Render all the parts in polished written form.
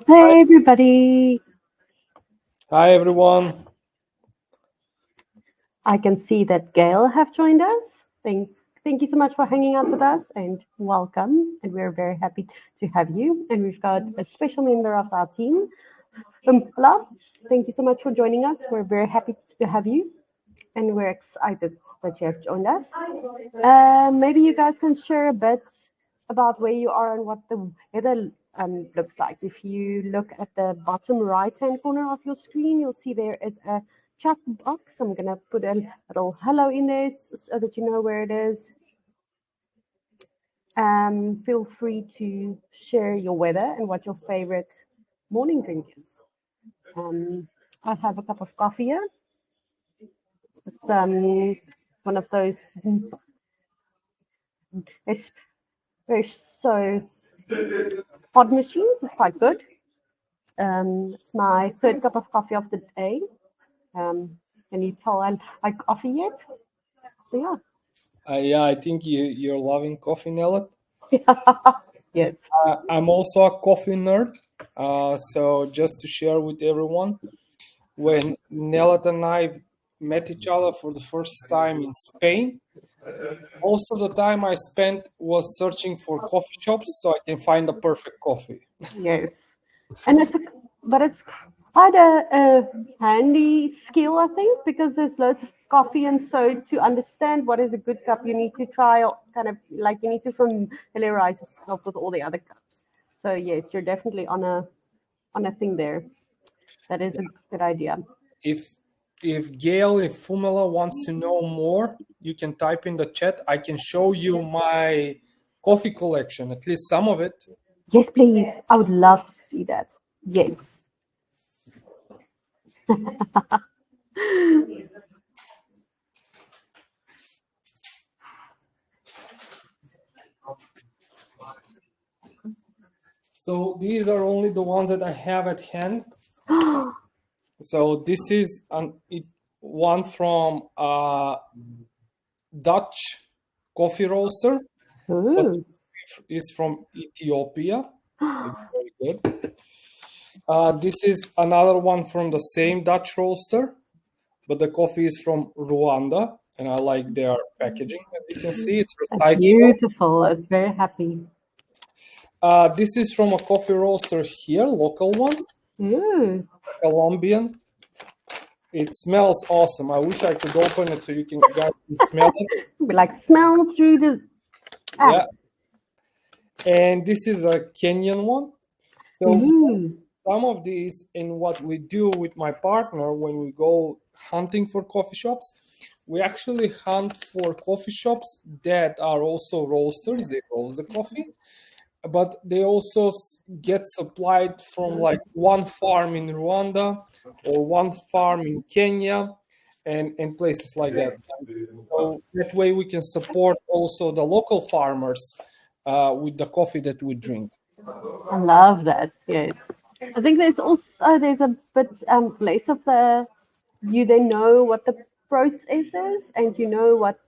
Hey everybody! Hi everyone. I can see that Gail have joined us. Thank you so much for hanging out with us and welcome. And we're very happy to have you. And we've got a special member of our team, Love. Thank you so much for joining us. We're very happy to have you, and we're excited that you have joined us. Maybe you guys can share a bit about where you are and what the weather looks like. If you look at the bottom right-hand corner of your screen, you'll see there is a chat box. I'm going to put a little hello in there so that you know where it is. Feel free to share your weather and what your favorite morning drink is. I have a cup of coffee here. It's one of those. It's so pod machines. It's quite good. It's my third cup of coffee of the day. Can you tell I like coffee yet? So Yeah, I think you're loving coffee, Nellet. Yes. I'm also a coffee nerd. So just to share with everyone, when Nellet and I met each other for the first time in Spain, most of the time I spent was searching for coffee shops so I can find the perfect coffee. Yes. And it's quite a handy skill, I think, because there's loads of coffee, and so to understand what is a good cup, you need to try kind of like you need to familiarize yourself with all the other cups. So yes, you're definitely on a thing there. That is a good idea. If Gail, if Fumela wants to know more, you can type in the chat. I can show you my coffee collection, at least some of it. Yes, please. I would love to see that. Yes. So these are only the ones that I have at hand. So this is one from Dutch coffee roaster, but is from Ethiopia. It's very good. This is another one from the same Dutch roaster, but the coffee is from Rwanda, and I like their packaging. As you can see, it's recyclable. Beautiful. It's very happy. This is from a coffee roaster here, local one, Colombian. It smells awesome. I wish I could open it so you guys can smell it. We like smell through the app. Yeah. And this is a Kenyan one. So some of these, and what we do with my partner when we go hunting for coffee shops, we actually hunt for coffee shops that are also roasters. They roast the coffee, but they also get supplied from like one farm in Rwanda or one farm in Kenya and places like that. So that way we can support also the local farmers with the coffee that we drink. I love that. Yes. I think there's a bit less of you then know what the process is, and you know what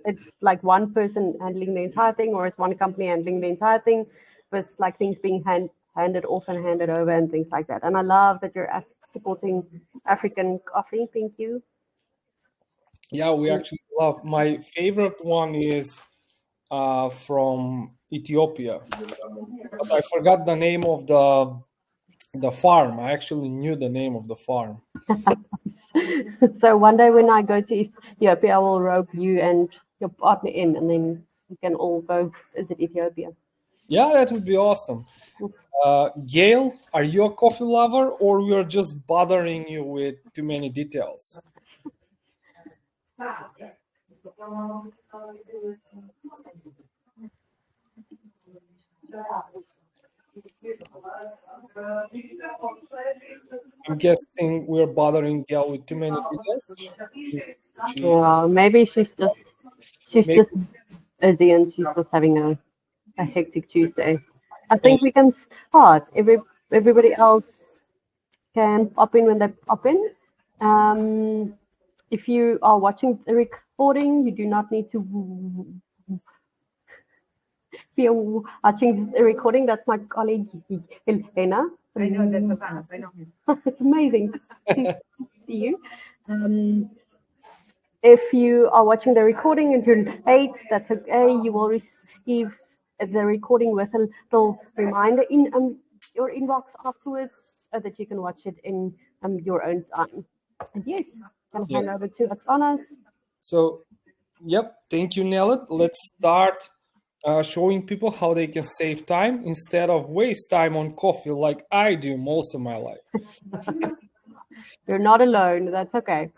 it's like one person handling the entire thing, or it's one company handling the entire thing, with like things being handed off and handed over and things like that. And I love that you're supporting African coffee. Thank you. Yeah, we actually love. My favorite one is from Ethiopia, but I forgot the name of the farm. I actually knew the name of the farm. So one day when I go to Ethiopia, I will rope you and your partner in, and then we can all go visit Ethiopia. Yeah, that would be awesome. Gail, are you a coffee lover, or we are just bothering you with too many details? I'm guessing we're bothering Gail with too many details. Yeah, maybe she's just busy and she's just having a hectic Tuesday. I think we can start. Everybody else can pop in when they pop in. If you are watching the recording. You do not need to fear watching the recording. That's my colleague Helena. I know that's Atanas. I know him. It's amazing to see you. If you are watching the recording and you're late, that's okay. You will receive the recording with a little reminder in your inbox afterwards so that you can watch it in your own time. And yes, I'm going to hand over to Atanas. So, yep, thank you, Nellet. Let's start showing people how they can save time instead of waste time on coffee like I do most of my life. You're not alone. That's okay.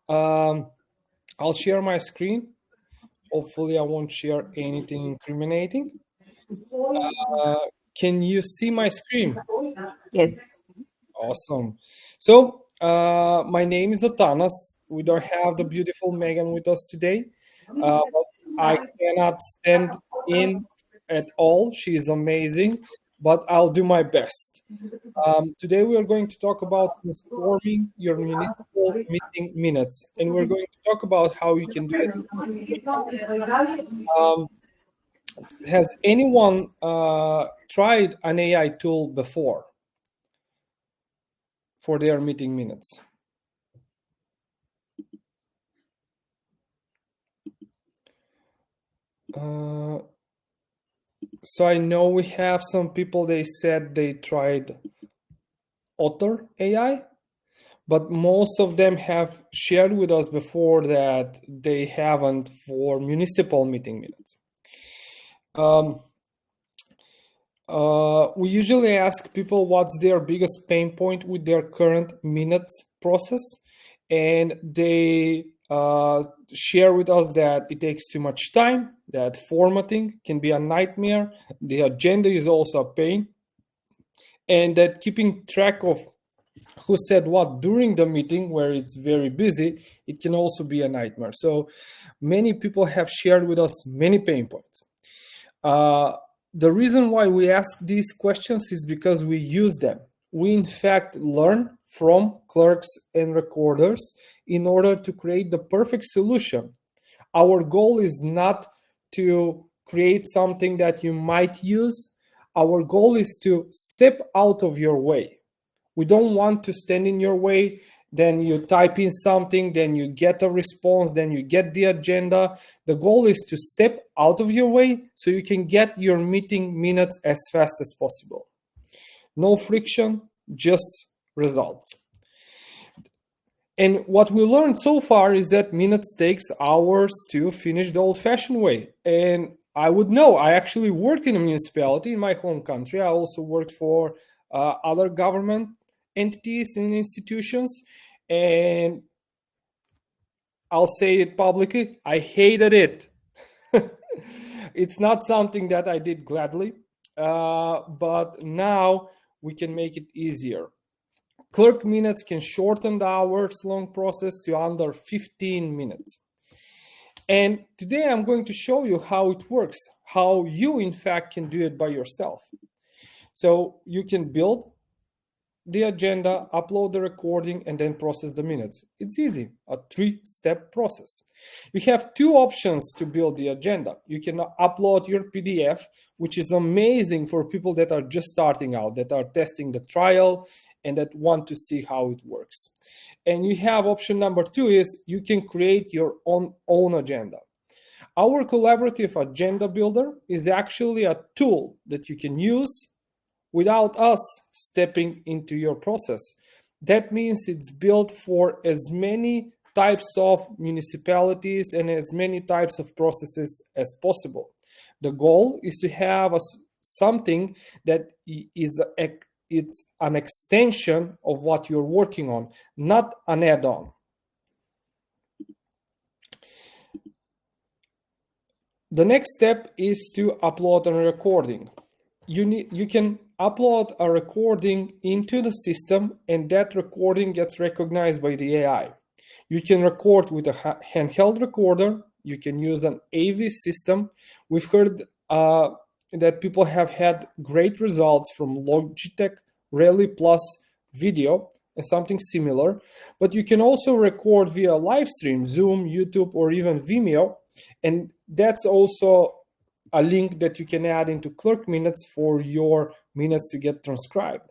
I'll share my screen. Hopefully, I won't share anything incriminating. Can you see my screen? Yes. Awesome. So, my name is Atanas. We don't have the beautiful Megan with us today, but I cannot stand in at all. She is amazing, but I'll do my best. Today, we are going to talk about transforming your municipal meeting minutes, and we're going to talk about how you can do it. Has anyone tried an AI tool before for their meeting minutes? So I know we have some people, they said they tried Otter AI, but most of them have shared with us before that they haven't for municipal meeting minutes. We usually ask people what's their biggest pain point with their current minutes process, and they share with us that it takes too much time, that formatting can be a nightmare, the agenda is also a pain, and that keeping track of who said what during the meeting where it's very busy, it can also be a nightmare. So many people have shared with us many pain points. The reason why we ask these questions is because we use them. We, in fact, learn from clerks and recorders in order to create the perfect solution. Our goal is not to create something that you might use. Our goal is to step out of your way. We don't want to stand in your way. Then you type in something, then you get a response, then you get the agenda. The goal is to step out of your way so you can get your meeting minutes as fast as possible. No friction, just results. And what we learned so far is that minutes takes hours to finish the old-fashioned way. And I would know, I actually worked in a municipality in my home country. I also worked for other government entities and institutions, and I'll say it publicly, I hated it. It's not something that I did gladly, but now we can make it easier. ClerkMinutes can shorten the hours-long process to under 15 minutes. And today I'm going to show you how it works, how you, in fact, can do it by yourself. So you can build the agenda, upload the recording, and then process the minutes. It's easy, a 3-step process. You have 2 options to build the agenda. You can upload your PDF, which is amazing for people that are just starting out, that are testing the trial, and that want to see how it works. And you have option number 2 is you can create your own agenda. Our collaborative agenda builder is actually a tool that you can use without us stepping into your process. That means it's built for as many types of municipalities and as many types of processes as possible. The goal is to have something that is it's an extension of what you're working on, not an add-on. The next step is to upload a recording. You can upload a recording into the system, and that recording gets recognized by the AI. You can record with a handheld recorder. You can use an AV system. We've heard that people have had great results from Logitech Rally Plus video, and something similar, but you can also record via live stream, Zoom, YouTube, or even Vimeo. And that's also a link that you can add into ClerkMinutes for your minutes to get transcribed.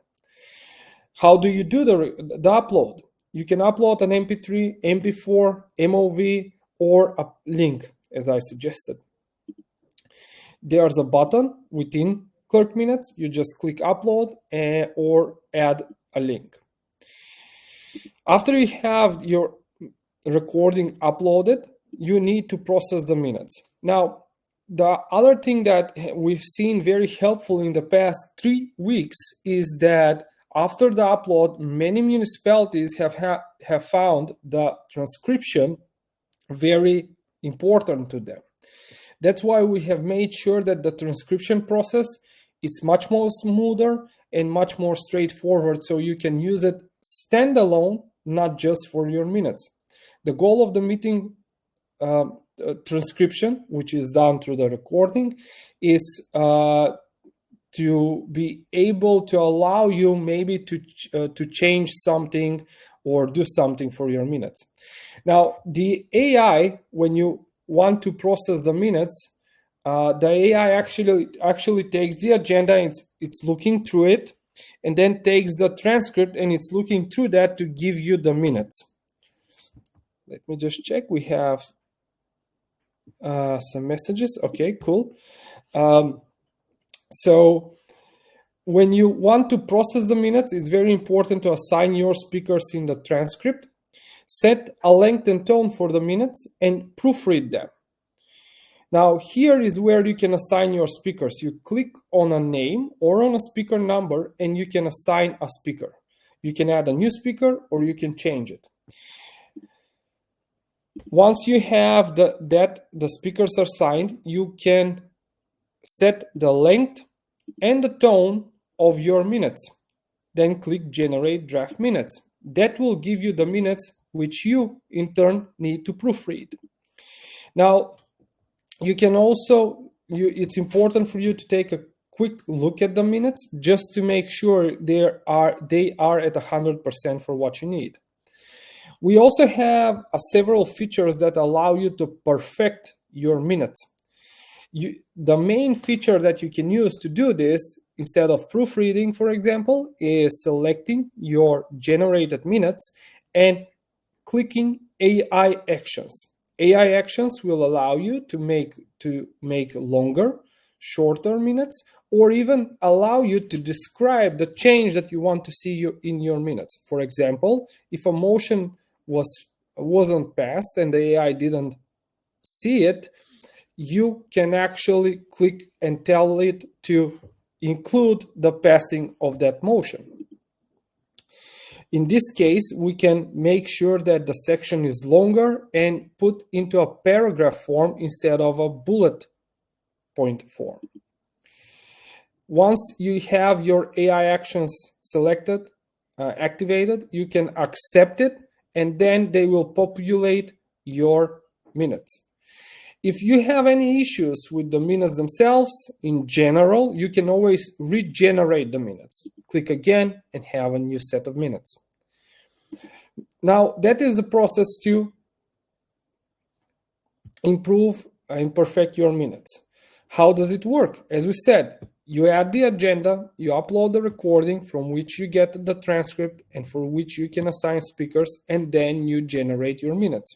How do you do the upload? You can upload an MP3, MP4, MOV, or a link, as I suggested. There's a button within ClerkMinutes. You just click upload or add a link. After you have your recording uploaded, you need to process the minutes. Now, the other thing that we've seen very helpful in the past 3 weeks is that after the upload, many municipalities have found the transcription very important to them. That's why we have made sure that the transcription process is much more smoother and much more straightforward, so you can use it standalone, not just for your minutes. The goal of the meeting transcription, which is done through the recording, is to be able to allow you maybe to change something or do something for your minutes. Now, the AI, when you want to process the minutes, the AI actually takes the agenda, it's looking through it, and then takes the transcript and it's looking through that to give you the minutes. Let me just check. We have some messages. Okay, cool. So when you want to process the minutes, it's very important to assign your speakers in the transcript, set a length and tone for the minutes, and proofread them. Now, here is where you can assign your speakers. You click on a name or on a speaker number, and you can assign a speaker. You can add a new speaker or you can change it. Once you have the speakers are assigned, you can set the length and the tone of your minutes. Then click Generate Draft Minutes. That will give you the minutes which you, in turn, need to proofread. Now, you can also, it's important for you to take a quick look at the minutes just to make sure they are at 100% for what you need. We also have several features that allow you to perfect your minutes. The main feature that you can use to do this, instead of proofreading, for example, is selecting your generated minutes and clicking AI actions. AI actions will allow you to make longer, shorter minutes, or even allow you to describe the change that you want to see in your minutes. For example, if a motion wasn't passed and the AI didn't see it, you can actually click and tell it to include the passing of that motion. In this case, we can make sure that the section is longer and put into a paragraph form instead of a bullet point form. Once you have your AI actions selected, activated, you can accept it, and then they will populate your minutes. If you have any issues with the minutes themselves, in general, you can always regenerate the minutes. Click again and have a new set of minutes. Now, that is the process to improve and perfect your minutes. How does it work? As we said, you add the agenda, you upload the recording from which you get the transcript and for which you can assign speakers, and then you generate your minutes.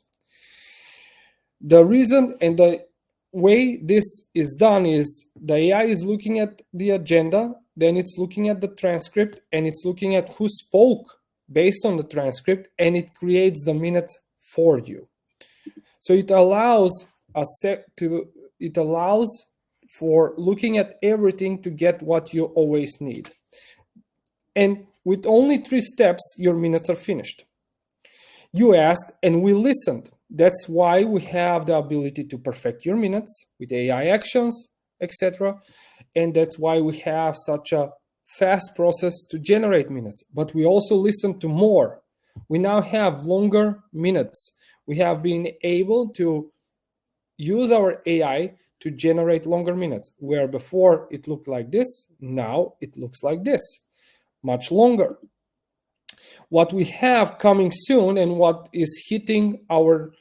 The reason and the way this is done is the AI is looking at the agenda, then it's looking at the transcript, and it's looking at who spoke based on the transcript, and it creates the minutes for you. So it allows for looking at everything to get what you always need. And with only 3 steps, your minutes are finished. You asked and we listened. That's why we have the ability to perfect your minutes with AI actions, etc. And that's why we have such a fast process to generate minutes. But we also listen to more. We now have longer minutes. We have been able to use our AI to generate longer minutes, where before it looked like this, now it looks like this, much longer. What we have coming soon and what is hitting our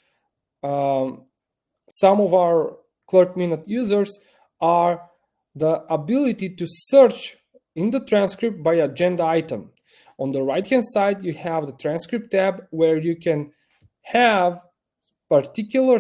some of our ClerkMinute users are the ability to search in the transcript by agenda item. On the right-hand side, you have the transcript tab where you can have particular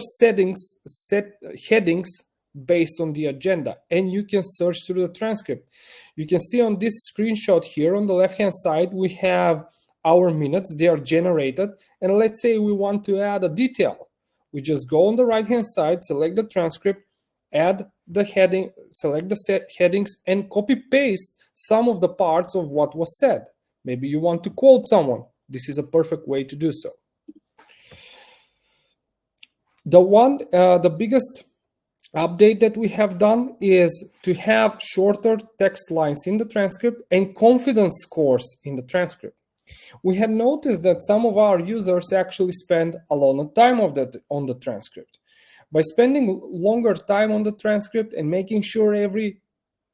headings based on the agenda, and you can search through the transcript. You can see on this screenshot here on the left-hand side, we have our minutes. They are generated, and let's say we want to add a detail. We just go on the right-hand side, select the transcript, add the heading, select the headings, and copy-paste some of the parts of what was said. Maybe you want to quote someone. This is a perfect way to do so. The biggest update that we have done is to have shorter text lines in the transcript and confidence scores in the transcript. We have noticed that some of our users actually spend a lot of time on the transcript. By spending longer time on the transcript and making sure every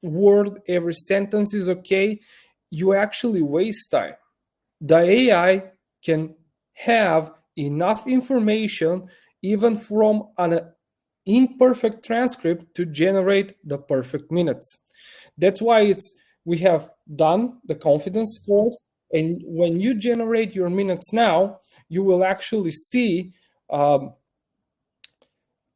word, every sentence is okay, you actually waste time. The AI can have enough information even from an imperfect transcript to generate the perfect minutes. That's why we have done the confidence scores, and when you generate your minutes now, you will actually see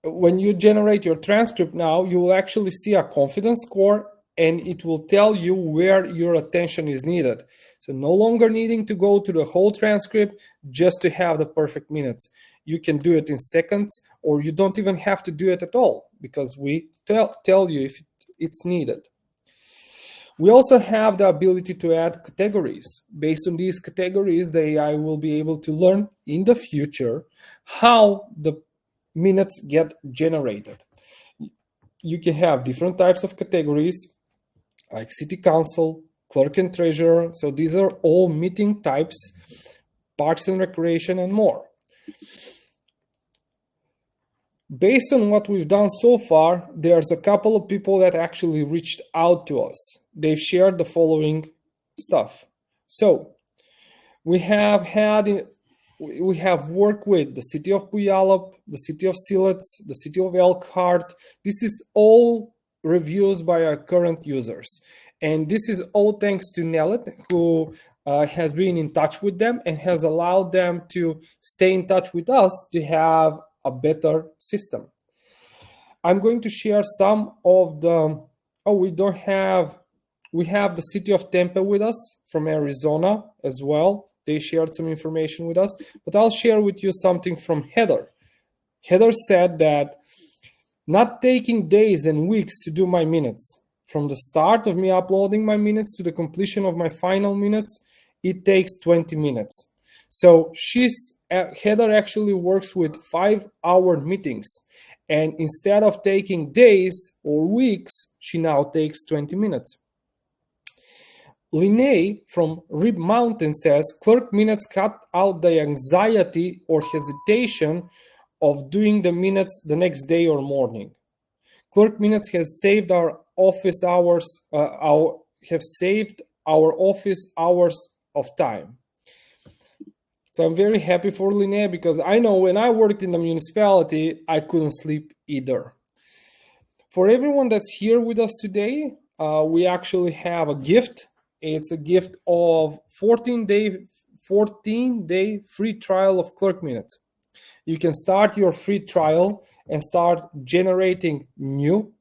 when you generate your transcript now, you will actually see a confidence score, and it will tell you where your attention is needed. So no longer needing to go to the whole transcript just to have the perfect minutes. You can do it in seconds, or you don't even have to do it at all because we tell you if it's needed. We also have the ability to add categories. Based on these categories, the AI will be able to learn in the future how the minutes get generated. You can have different types of categories like city council, clerk and treasurer. So these are all meeting types, parks and recreation, and more. Based on what we've done so far, there's a couple of people that actually reached out to us. They've shared the following stuff. So we have worked with the city of Puyallup, the city of Silets, the city of Elkhart. This is all reviews by our current users. And this is all thanks to Nellet, who has been in touch with them and has allowed them to stay in touch with us to have a better system. I'm going to share some of the, we have the city of Tempe with us from Arizona as well. They shared some information with us, but I'll share with you something from Heather. Heather said that not taking days and weeks to do my minutes. From the start of me uploading my minutes to the completion of my final minutes, it takes 20 minutes. So Heather actually works with 5-hour meetings. And instead of taking days or weeks, she now takes 20 minutes. Linnea from Rib Mountain says, ClerkMinutes cut out the anxiety or hesitation of doing the minutes the next day or morning. ClerkMinutes has saved our office hours, of time. So I'm very happy for Linnea because I know when I worked in the municipality, I couldn't sleep either. For everyone that's here with us today, we actually have a gift. It's a gift of 14-day free trial of ClerkMinutes. You can start your free trial and start generating new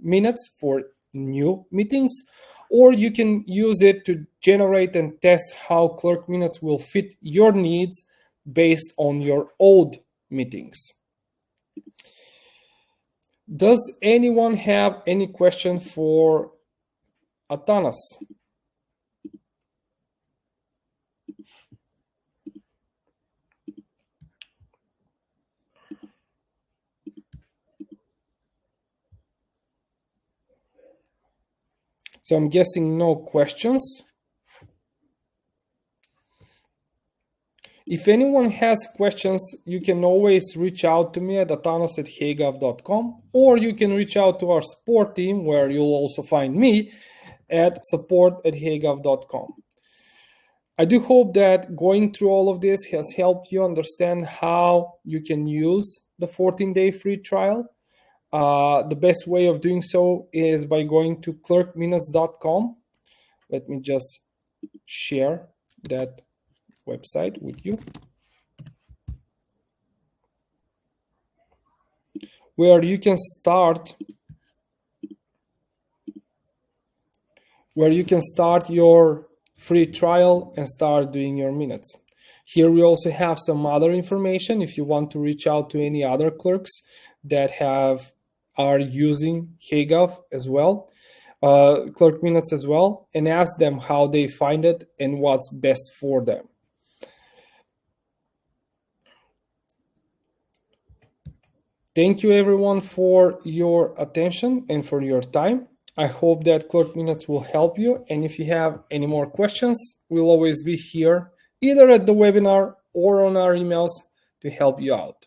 minutes for new meetings, or you can use it to generate and test how ClerkMinutes will fit your needs based on your old meetings. Does anyone have any question for Atanas? So I'm guessing no questions. If anyone has questions, you can always reach out to me at atanas@heygov.com, or you can reach out to our support team, where you'll also find me at support@heygov.com. I do hope that going through all of this has helped you understand how you can use the 14-day free trial. The best way of doing so is by going to ClerkMinutes.com. Let me just share that website with you, where you can start your free trial and start doing your minutes. Here we also have some other information if you want to reach out to any other clerks that are using HeyGov as well, ClerkMinutes as well, and ask them how they find it and what's best for them. Thank you everyone for your attention and for your time. I hope that ClerkMinutes will help you. And if you have any more questions, we'll always be here, either at the webinar or on our emails to help you out.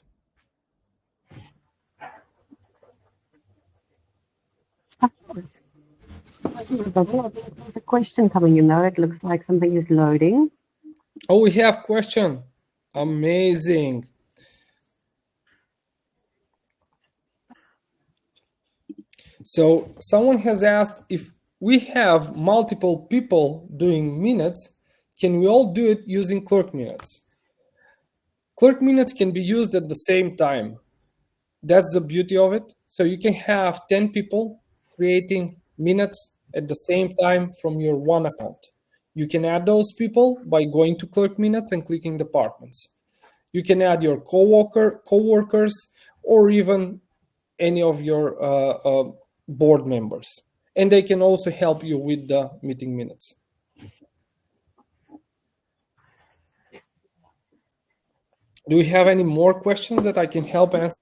There's a question coming in though. It looks like something is loading. Oh, we have a question. Amazing. So someone has asked, if we have multiple people doing minutes, can we all do it using ClerkMinutes? ClerkMinutes can be used at the same time. That's the beauty of it. So you can have 10 people creating minutes at the same time from your one account. You can add those people by going to ClerkMinutes and clicking departments. You can add your co-workers, or even any of your board members. And they can also help you with the meeting minutes. Do we have any more questions that I can help answer?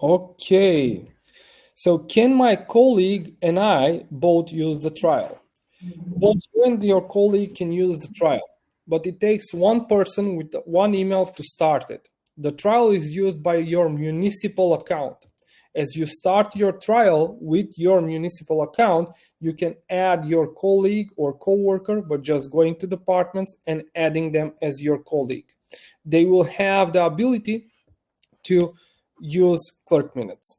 Okay. So can my colleague and I both use the trial? Both you and your colleague can use the trial, but it takes one person with one email to start it. The trial is used by your municipal account. As you start your trial with your municipal account, you can add your colleague or coworker, but just going to departments and adding them as your colleague. They will have the ability to use ClerkMinutes.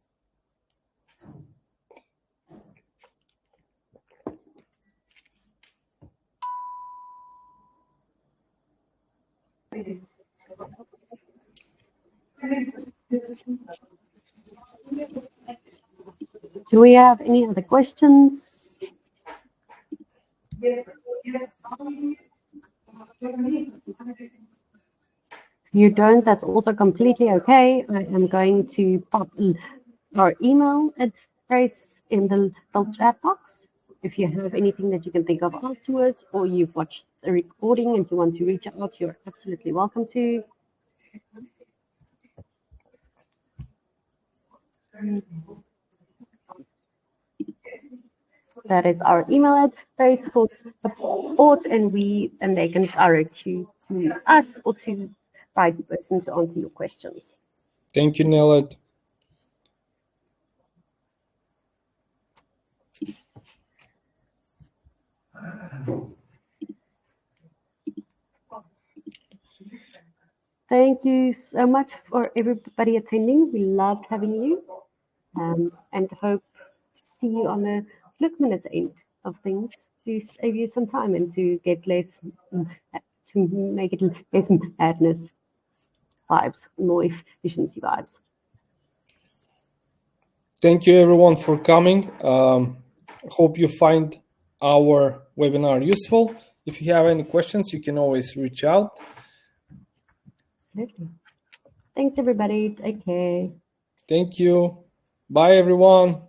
Do we have any other questions? If you don't, that's also completely okay. I am going to pop our email address in the chat box. If you have anything that you can think of afterwards, or you've watched the recording and you want to reach out, you're absolutely welcome to. That is our email address for support, and they can direct you to us or to the right person to answer your questions. Thank you, Nellet. Thank you so much for everybody attending. We loved having you, and hope to see you on the ClerkMinutes end of things, to save you some time and to get less, to make it less madness vibes, more efficiency vibes. Thank you everyone for coming. Hope you find our webinar useful. If you have any questions, you can always reach out. Absolutely. Thanks everybody. Take care. Thank you. Bye everyone.